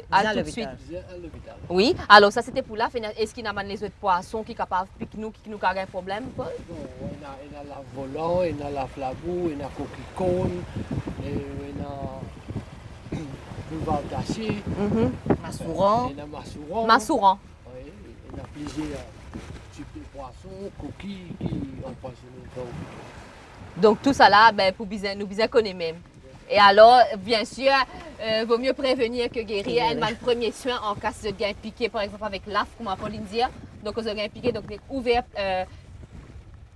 à tout de suite. Viens à l'hôpital. Oui, alors ça c'était pour là. Est-ce qu'il y a les autres poissons qui sont capables de piquer nous, qui nous carrent un problème, Paul? Bon, il y a la volant, il y a la flabou, il y a la coquille-cône, il y a boulevard d'acier, Massouran. il y a massouran. Massouran. Oui, il y a plusieurs types de poissons, coquilles qui empoisonnent le corps. Donc tout ça là, ben, pour nous bien connaître même. Et alors, bien sûr, vaut mieux prévenir que guérir. Elle m'a le premier soin en cas de gain piqué, par exemple avec l'AF, comme on peut dire. Donc, on a gain piqué, donc ouvert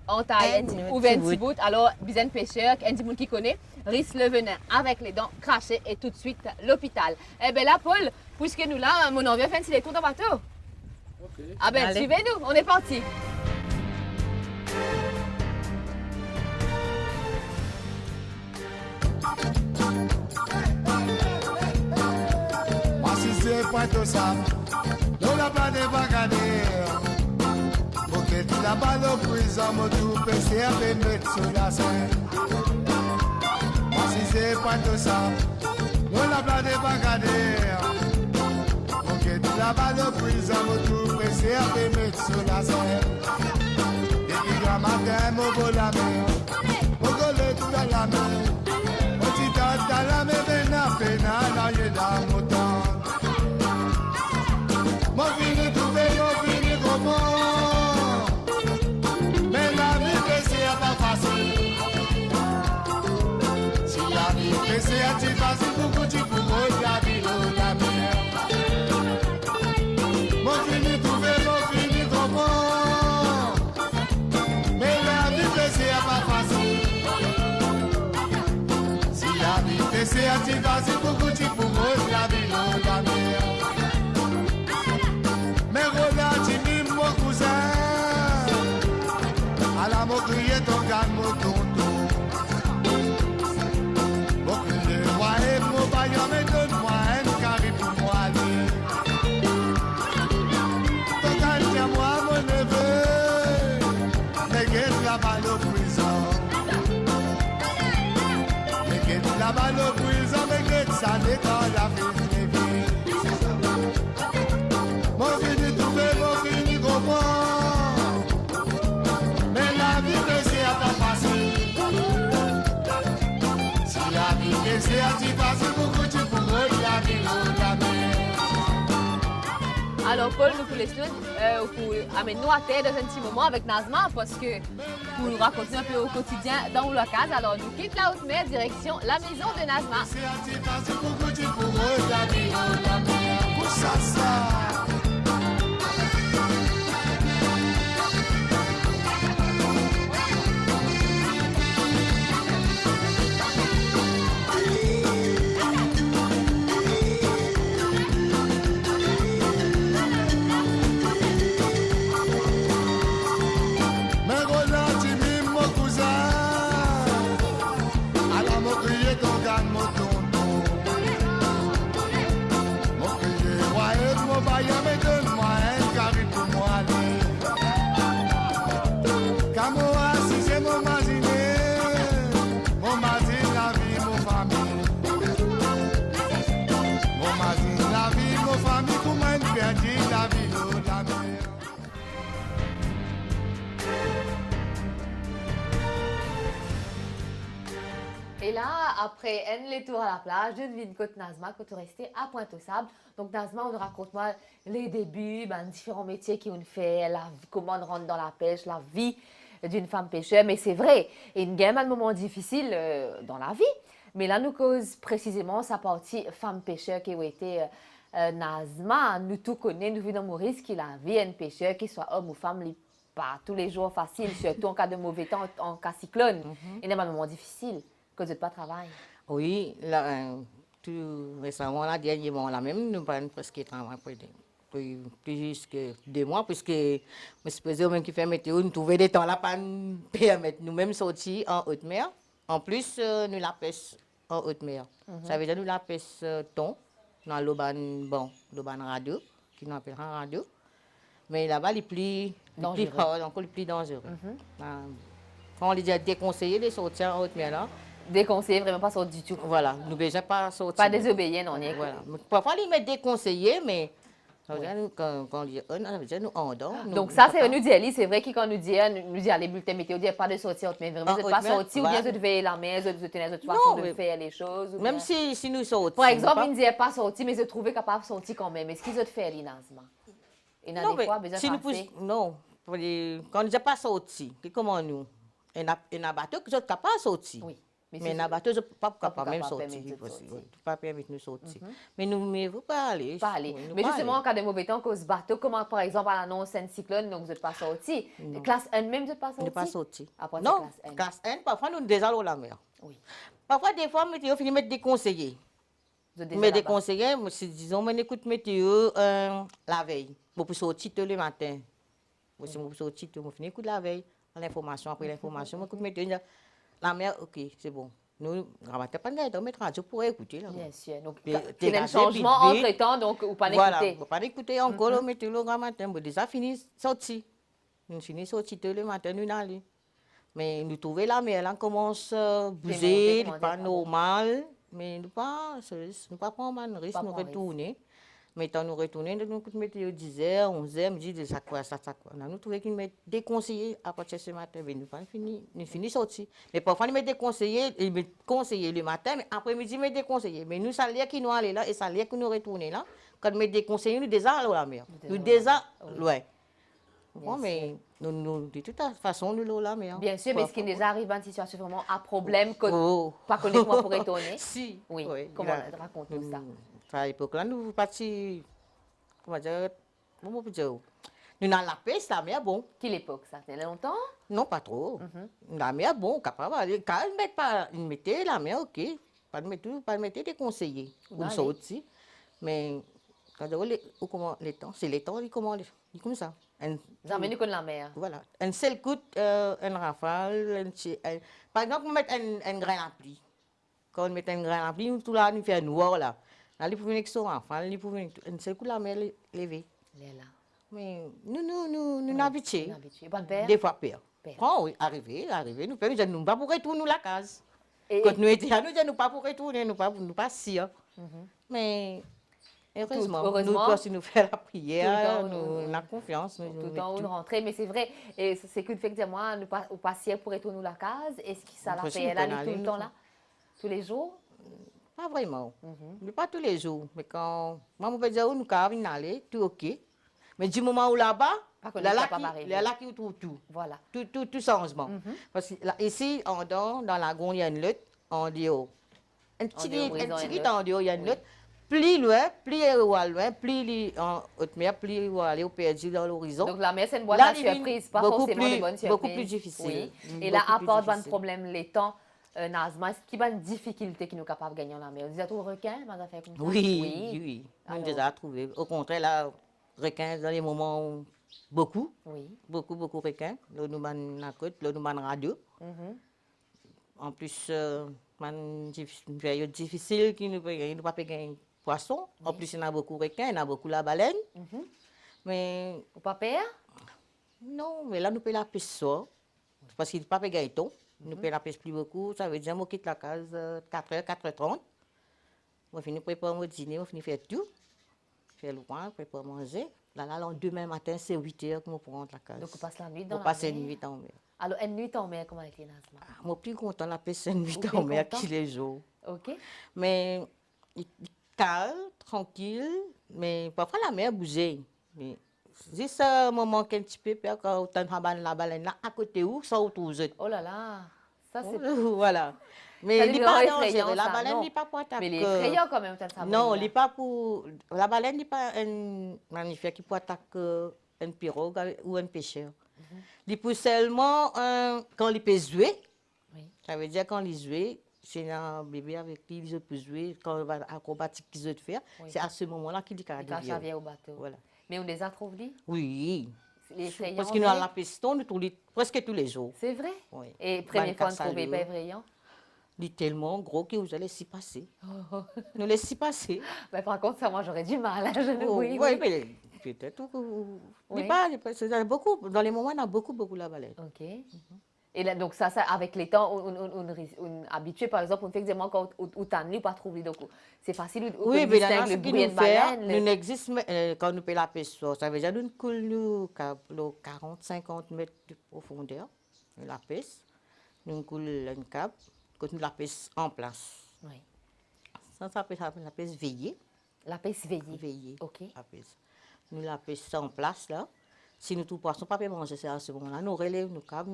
en taille, ouvert un petit bout. Alors, bien pêcheur, un petit bout qui connaît, risque le venin avec les dents crachées et tout de suite l'hôpital. Eh bien là, Paul, puisque nous là, mon envie fait un petit tour dans le bateau. Ok. Ah ben, Allez. suivez-nous, on est parti. Masise Pointe Sam, dans la plane de Bagadir. Ok, tu la balle au prison, mon tout PCRP mettre sur la scène. Masise Pointe Sam, dans la plane de Bagadir. Ok, tu la balle au prison, mon tout PCRP mettre sur la scène. Depuis grand matin, mon beau la mer, mon golé tout à la mer. Petit à la mer, pena, là, il est dans mon temps. Mon fini trouvé, mon fini comment. Mais la vie c'est pas facile. Si la vie c'est facile, beaucoup de pour la vie ou la mer. Mon fini trouvé, mon fini comment. Mais la vie c'est pas facile. Si la vie c'est facile, beaucoup de pour la vie ou la mer. Mais regarde, Jimmy, mon cousin, à la moquerie, ton gars, mon tonton. Mon crier, moi et mon baillon, mais donne-moi un carré pour moi, aller. Ton gars, tiens-moi, mon neveu, mais guette la balle au prison. Mais guette la balle au prison, mais guette ça n'est dans la vie. Alors, Paul, nous pour amène-nous à terre dans un petit moment avec Nazma parce que pour nous raconter un peu au quotidien dans le local. Alors, nous quittons la haute mer direction la maison de Nazma. C'est un petit parti pour goûter pour eux, la vie, la mer. Pour ça. Mais Roland, tu mimes mon cousin. Alors, mon crier ton gagne, mon tonton. Mon crier, ouais, mon baillant, mais donne-moi un carré pour moi aller. Car moi, si c'est mon masiné, mon masine, la vie, mon famille. Mon masine, la vie, mon famille, comment une perdue, la vie, l'eau, la mer. Et là, après les tours à la plage, je devine que Nazma, que tu restais à Pointe-aux-Sables. Donc, Nazma, on raconte-moi les débuts, différents métiers qu'on fait, comment on rentre dans la pêche, la vie d'une femme pêcheur. Mais c'est vrai, il y a un moment difficile dans la vie. Mais là, nous cause précisément sa partie femme pêcheur qui a été Nazma. Nous tout connaissons, nous vivons dans Maurice, qui la vie un pêcheur, qu'il soit homme ou femme, pas tous les jours facile, surtout en cas de mauvais temps, en cas cyclone. Il y a un moment difficile. Que vous n'êtes pas travail. Oui, là, tout récemment, là, dernièrement, là même, nous avons presque travaillé plus que 2 mois, puisque je suppose même qui fait météo, nous trouvons des temps là pour nous permettre nous-mêmes sortir en haute mer. En plus, nous la pêche en haute mer. Ça veut dire nous la pêche thon dans l'auban, bon, l'auban radio, qui nous appelle radio. Mais là-bas, les plus fort, encore les plus dangereux. On les a déconseillé de sortir en haute mer là. Déconseillé, vraiment pas sortir du tout. Voilà, nous ne besoin pas sortir. Pas désobéir, non, rien. Voilà. Parfois, ils mettent déconseillé, mais quand on dit ça veut dire nous endort. Donc ça, c'est nous dire, c'est vrai que quand nous dit les bulletins météo, dit pas de sortir, mais vraiment, vous n'êtes pas sorti, ou bien vous devez la mer, vous tenez votre façon de faire les choses. Même si nous sortons. Par exemple, ils ne disaient pas sorti, mais ils se trouvaient capables de sortir quand même. Est-ce qu'ils ont fait l'inazma? Il y a des fois besoin de passer. Non, quand on n'est pas sorti, comment nous? Il y a un bateau qui est capable de sortir. Oui. Mais un bateau, je ne peux pas même sortir. Pas permettre de sortir. Mais nous ne pouvons pas aller. Pas aller. Mais justement, en cas de mauvais temps, cause bateau, comment par exemple à l'annonce un cyclone, donc vous n'êtes pas sorti. Classe 1 même, vous n'êtes pas sorti? On n'est pas sorti. Non, classe 1, parfois nous désallons la mer. Oui. Parfois, des fois, météo finit mettre des conseillers. Mais des conseillers, disons, on écoute météo la veille. Pour sortir le matin. Pour sortir, on finit écouter la veille. L'information, après l'information, on écoute météo. La mer, ok, c'est bon. Nous, on ne pas de mettre radio pour écouter. Là. Bien sûr. Donc, il y a un changement entre-temps, donc, ou pas l'écouter. Voilà, on ne pas écouter encore le météo le matin. Bon, déjà fini sorti. Nous finissons sorti le matin, nous allons. Mais nous trouvons la mer, là, commence à bouger, pas normal. Mais nous ne pas prendre un risque, nous retourner. Mais quand nous retournons, nous écoutons météo 10h, 11h, nous disons ça quoi. Nous trouvons qu'ils mettent déconseillés à partir de ce matin. Mais nous finissons sortis. Mais parfois, ils mettent déconseillés, ils mettent conseillés le matin, mais après-midi, ils mettent déconseillés. Mais nous, ça l'air qu'ils nous allons là et ça l'air que nous retournons là. Quand ils mettent déconseillés, nous déjà allons à la mer. Nous déjà loin. Bon, mais de toute façon, nous allons à la mer. Bien sûr, mais est-ce qu'il déjà arrive à une situation vraiment à problème que pas connaître-moi pour étonner? Si. Oui. Comment raconte-nous ça? À l'époque là, nous partis, comment dire, nous dans la pêche, la mer bon. Quelle époque ça? C'était longtemps? Non, pas trop. La mer bon, capable. Quand ils mettaient la mer, ok. Pas de mettre des conseillers pour sortir. Mais quand comment les temps, c'est les temps, ils comme ça. Vous emmenez comme la mer. Voilà. Un seul coup, un rafale, par exemple, on met un grain à pluie. Quand on met un grain à pluie, tout là, nous fait noir là. Là, il faut venir avec son enfant, il faut venir un seul coup la mer levée. Mais nous habitués. Des fois peur. Quand oui, arriver, nous ne nous pas pour retourner la case. Quand nous étions là, nous ne pas pour retourner, nous pas si. Mais heureusement, si nous faisons la prière, nous avons confiance. Tout le temps, on rentre. Mais c'est vrai, c'est qu'une fait que moi, nous passions pour retourner la case. Est-ce que ça la fait là tout le temps là? Tous les jours? Pas vraiment. Pas tous les jours. Mais quand moi, je peux dire, nous avons aller, tout ok. Mais du moment où là-bas, Par contre, là, il là, est capable d'arriver. là, qui trouve tout. Voilà. Tout changement. Parce que là, ici, dans la gonde, il y a une lutte, en dehors. Un petit guide en dehors, il y a une lutte. Plus loin, plus au loin, plus en haute mer, plus on va aller au perdu dans l'horizon. Donc la mer, c'est une boîte Là, à surprise, pas beaucoup forcément plus- de bonnes surprises. beaucoup plus difficile. Oui. Mm, Et là, beaucoup à plus part de difficile. problème, les temps, Nazma, est-ce qu'il y a une difficulté qui nous capable de gagner en la mer? Vous dites tout requin, mais ça fait comme ça? Oui. On Alors, les a trouvés. Au contraire, là, requins, dans les moments où beaucoup, oui. beaucoup requins. Là, nous avons la côte, là, nous avons radio. Mhm. En plus, une période difficile qui nous pas gagner poisson. En plus, il y en a beaucoup requins, il y en a beaucoup la baleine. Mais Ou pas père? non, mais là, nous payons la pêche ça. Parce qu'il n'y a pas de gâteau. Nous payons la pêche plus beaucoup. Ça veut dire qu'on quitte la case 4h, 4h30. On finit préparer mon dîner, on finit faire tout. Faire le pain, préparer manger. Là, le demain matin, c'est 8h qu'on prend la case. Donc on passe la nuit dans On la passe mer? une nuit en mer. Alors, une nuit en mer, comment était Nazma? Moi, plus content la pêche une nuit Vous en mer content? que les jours. OK. Mais il calme, tranquille, mais parfois la mer bougeait. Mais juste un moment qu'un petit peu, quand on a la baleine là, à côté où, ça autour de Oh là là, ça c'est... Voilà. Ça, Mais il c'est n'est pas vraiment dangereux. effrayant, La ça, baleine non. n'est pas pour attaquer. Mais les effrayants quand même, ça Non, il n'est pas pour. La baleine n'est pas un mammifère qui peut attaquer un pirogue ou un pêcheur. Il peut seulement quand il peut jouer. Oui. Ça veut dire quand il joue, c'est un bébé avec qui il peut jouer, quand il va acrobatique qu'il veut faire, Oui. c'est à ce moment-là qu'il dit qu'il a Les caches à des vient au bateau. Voilà. Mais on les a trouvés? Oui. Les effrayants? Parce qu'il nous a oui. la piston presque tous les jours. C'est vrai? Oui. Et première fois, on ne Casse à trouvait l'eau. pas effrayant? Il est tellement gros que vous allez s'y passer. Nous laissez passer. Mais par contre, ça, moi, j'aurais du mal. Hein, Oh, oui, oui, oui. mais peut-être. Oui. Beaucoup, dans les moments, on a beaucoup la baleine. OK. Et là, donc, ça, avec les temps, on habitué, par exemple, on fait exactement quand on t'en nuit, pas trouver. Donc, c'est facile. Oui, mais là, ce le qui bruit nous de fait, baleine. nous n'existe quand nous payons la pêche, ça veut dire que nous coulons 40-50 mètres de profondeur, la pêche. Nous coulons une cape, quand nous la pêche en place. Oui. Ça s'appelle la pêche veillée. La pêche veillée. Veillée. OK. La pêche. Nous la pêche en place, là. Si nous ne poissons pas manger, c'est à ce moment-là. Nous relèvons nos câbles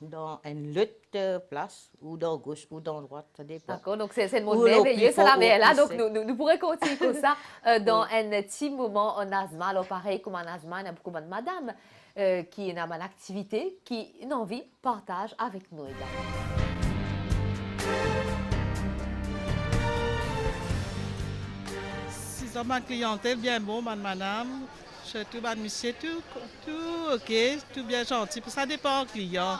dans une autre place, ou dans gauche, ou dans droite, ça dépend. D'accord, donc c'est le monde Ou l'eau merveilleux, plus ça la fort, mer là. ou Donc plus nous pourrions continuer comme ça dans un petit moment en Nazma. Alors pareil comme en Nazma, il y a beaucoup de madame qui ont une activité, qui ont une envie, partage avec nous également. Si ça ma clientèle bien bon, madame, je tout monsieur, tout ok, tout bien gentil. Ça dépend du client.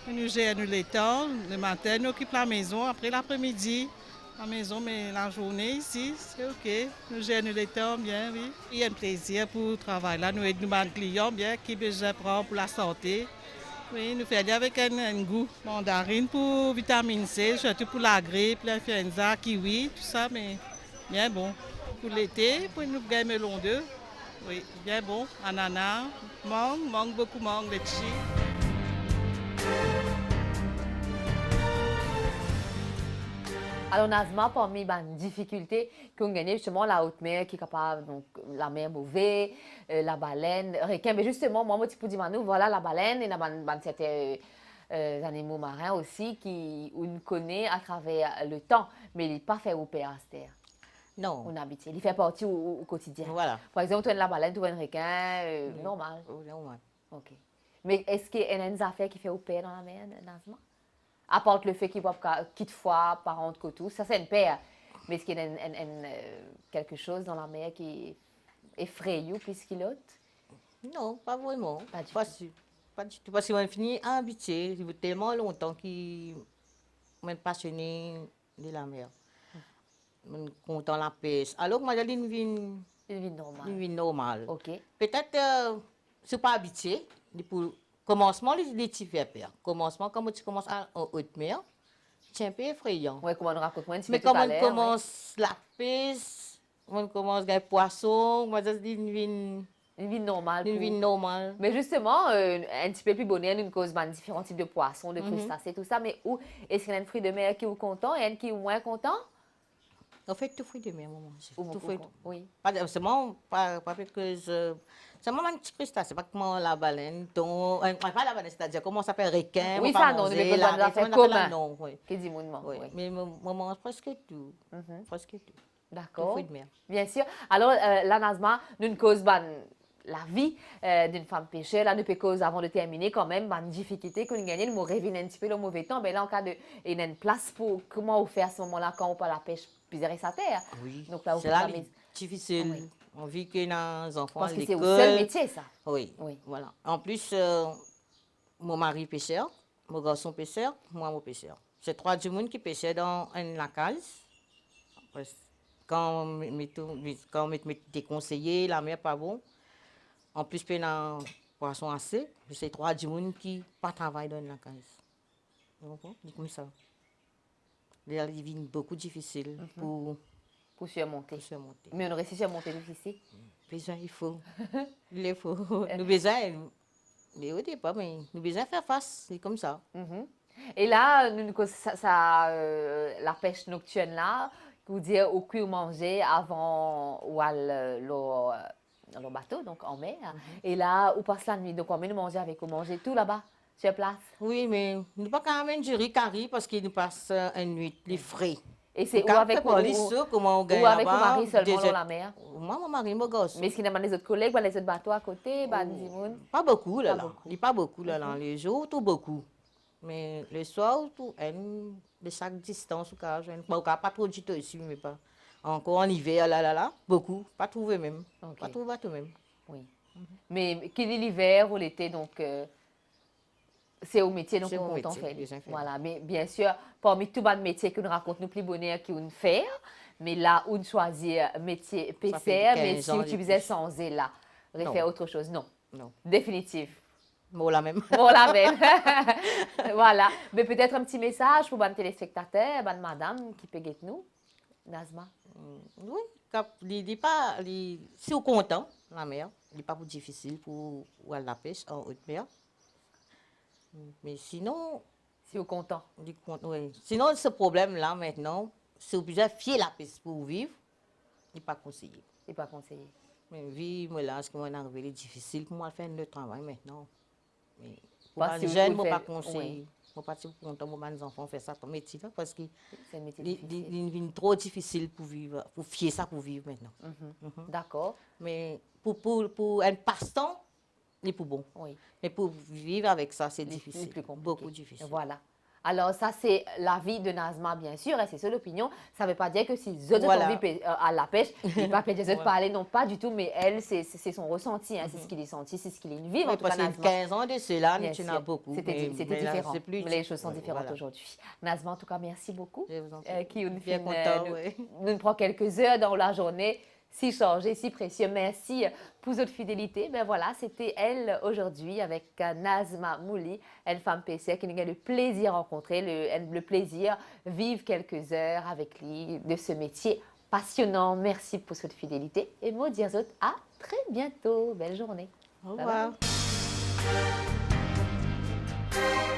Nous gérons les temps, le matin, nous occupons la maison, après l'après-midi, la maison, mais la journée ici, c'est ok. Nous gérons les temps bien, oui. Il y a un plaisir pour le travail là. Nous aidons les clients bien qui besoin prendre pour la santé. Oui, nous faisons avec un goût mandarine pour vitamine C, surtout pour la grippe, l'influenza, kiwi, tout ça, mais bien bon. Pour l'été, pour nous gagner melon d'œuf, oui, bien bon. Ananas, mangue, beaucoup mangue, litchi. Alors Nazma, parmi les difficultés qu'on gagne justement la haute mer qui est capable, donc la mer mauvaise, la baleine, requin. Mais justement, moi, je peux dire, voilà la baleine et certains animaux marins aussi qu'on connaît à travers le temps, mais il n'est pas fait au père terre. Non. On habite, il fait partie au quotidien. Voilà. Par exemple, tu as la baleine, tu as un requin, normal. Normal. OK. Mais est-ce qu'il y a une affaire qui fait au père dans la mer, Nazma? À part le fait qu'il va quitte fois, parente, que tout, ça c'est une paire. Mais est-ce qu'il y a quelque chose dans la mer qui effraie plus qu'il autre? Non, pas vraiment. Pas du Pas tout. sûr. Pas du tout. Parce qu'on finit habitué. Il y a tellement longtemps qu'il est passionné de la mer. On est content de la pêche. Alors, moi, j'ai une vie Une vie normale. une vie normale. OK. Peut-être, je ne suis pas habitué. Pour commencement, les t'y fait peur. Commencement, quand tu commences en haute mer, c'est un peu effrayant. Oui, comme on raconte moi un petit Mais peu tout quand à on l'heure. commence la pêche, on commence les poissons, moi, c'est une vie Une vie normale. normale. Mais justement, un petit peu plus bonheur, une cause différents types de poissons, de crustacés, tout ça. Mais où est-ce qu'il y a un fruit de mer qui est content et un qui est moins content? En fait, tout fruit de mer, maman. Ou Tout beaucoup, fruit. oui. Pas seulement, pas parce que je... C'est moi un petit crustacé, pas comment la baleine, pas la baleine, c'est-à-dire comment ça s'appelle requin, Oui, on ça, pas non, manger, nous la faisons raisin, affaires on appelle la communes. non, oui. Qu'est-ce que vous Oui. oui. Mais on mange presque tout, Mhm. presque tout. Tout D'accord. fruit de mer. Bien sûr. Alors, la Nazma, nous une cause la vie d'une femme pêcheur, là, nous peut cause avant de terminer quand même, une difficulté que nous gagnons, nous revenons un petit peu le mauvais temps, mais là, en cas de, il y a une place pour, comment on fait à ce moment-là quand on part à la pêche, plusieurs sa terre. Oui, Donc là, c'est là difficile. Oui. On vit que nos enfants Parce à que c'est l'école. le seul métier, ça. Oui, Oui. voilà. En plus, mon mari pêcheur, mon garçon pêcheur, moi, mon pêcheur. C'est 3 du monde qui pêchaient dans la case. Quand on me déconseillé, la mer pas bon. En plus, il y a poisson assez. C'est 3 du monde qui pas travaillent dans la case. Vous comprenez? C'est comme ça. Les vies beaucoup difficiles Pour surmonter. pour surmonter. Mais on aurait su surmonter difficile. Besoin, il faut. Il faut. Nous besoin, mais au départ, mais nous besoin faire face. C'est comme ça. Mhm. Et là, la pêche nocturne là, vous dire au cuit ou manger avant ou à le bateau, donc en mer. Et là, où passe la nuit, donc on met nous manger avec vous manger tout là-bas, sur place. Oui, mais nous ne pouvons pas même du riz carré parce qu'il nous passe une nuit, les frais. Et c'est Ou avec ou avec mon mari seulement dans la mer. Moi, mon mari, mon gosse. Mais est-ce qu'il y a des autres collègues, les autres bateaux à côté, Pas beaucoup, là. Pas beaucoup. Il n'y a pas beaucoup, là. Les jours, tout beaucoup. Mais le soir, tout, de chaque distance, pas trop du tout ici, mais pas. Encore en hiver, là, beaucoup. Pas trouvé même. Ok. Pas trouvé tout même. Oui. Mais quel est l'hiver ou l'été, donc c'est au métier donc C'est au on métier, fait. les infirmiers. Voilà, mais bien sûr, parmi tous les métiers que nous racontons, nous plus bonheur qu'on fait, mais là, on choisit métier fait PCR, mais 15 si ans tu de faisais plus. sans là, Non. faire autre chose, non. Non. Définitif. Bon, là même. Voilà, même. Voilà. Mais peut-être un petit message pour les téléspectateurs, madame qui peut guetter nous, Nazma. Oui, si on est content, la mer, il n'est pas plus difficile pour aller à la pêche en haute mer. Mais sinon, Si vous êtes content. oui. Sinon, ce problème-là, maintenant, c'est obligé de fier la pêche pour vivre, il n'est pas conseillé. C'est pas conseillé. Mais vivre, là, ce qui m'est arrivé, c'est difficile pour moi de faire le travail maintenant. Mais pour Parce les que jeunes, vous je ne pas faites- conseiller. Je ne pas content pour mes enfants faire ça comme métier, là, parce que C'est un métier il difficile. est trop difficile pour vivre, pour fier ça pour vivre maintenant. D'accord. Mais pour un passe-temps, il est pour bon. Oui. Mais pour vivre avec ça, c'est Les difficile. plus compliqué. Beaucoup difficile. Voilà. Alors ça, c'est l'avis de Nazma, bien sûr, et c'est ça l'opinion. Ça ne veut pas dire que si les autres Voilà. ont envie à la pêche, il ne va pas les autres parler, non, pas du tout, mais elle, c'est son ressenti, hein, c'est ce qu'il est senti, c'est ce qu'il est vivre, en Oui, tout cas, parce que Nazma. 15 ans de cela, Bien tu sûr. n'as beaucoup. C'était mais là, différent. c'est plus- Mais les choses sont Ouais, différentes voilà. aujourd'hui. Nazma, en tout cas, merci beaucoup. Je vous en prie. Qui nous Bien fait, content, nous, oui. nous prend quelques heures dans la journée, si chargé, si précieux. Merci pour votre fidélité. Ben voilà, c'était elle aujourd'hui avec Nazma Mouli, une femme pêcheur qui nous a le plaisir de rencontrer, le plaisir de vivre quelques heures avec lui de ce métier passionnant. Merci pour votre fidélité et moi dire à très bientôt. Belle journée. Au Bye bye. revoir.